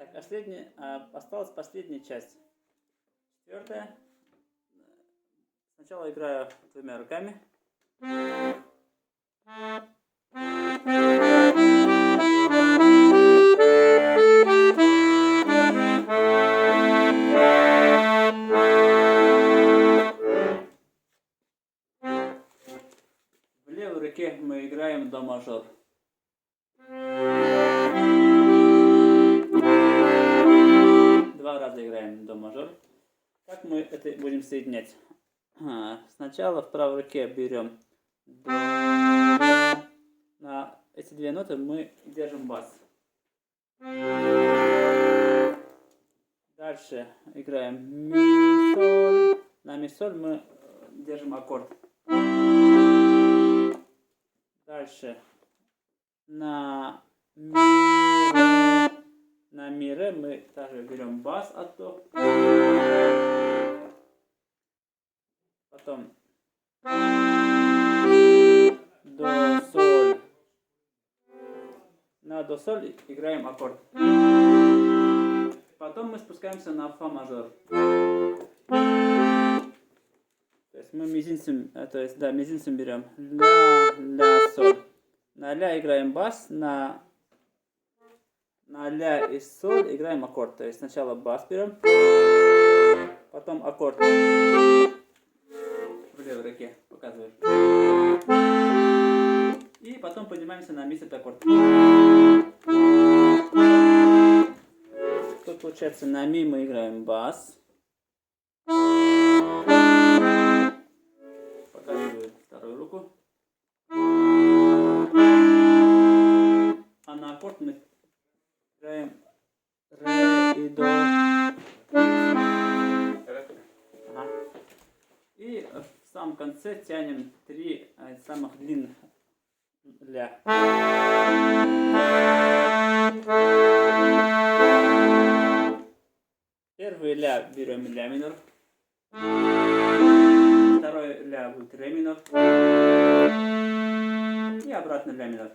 Так, осталась последняя часть. Четвертая. Сначала играю двумя руками. В левой руке мы играем до мажор. Два раза играем до мажор. Как мы это будем соединять? Сначала в правой руке берем до. На эти две ноты мы держим бас. Дальше играем ми, соль. На ми, соль мы держим аккорд. Дальше на ми, ре мы также берем бас от до. Потом до, соль. На до, соль играем аккорд. Потом мы спускаемся на фа мажор. То есть мы мизинцем берем ля, ля, соль. На ля играем бас, на ля и соль играем аккорд. То есть сначала бас берем, потом аккорд. В левой руке показываю. И потом поднимаемся на ми септаккорд. Тут получается на ми мы играем бас. Показываю вторую руку. А на аккорд мы играем ре и до. Ага. И в самом конце тянем три самых длинных ля. Первый ля берем ля минор. Второй ля будет ре минор. И обратно ля минор.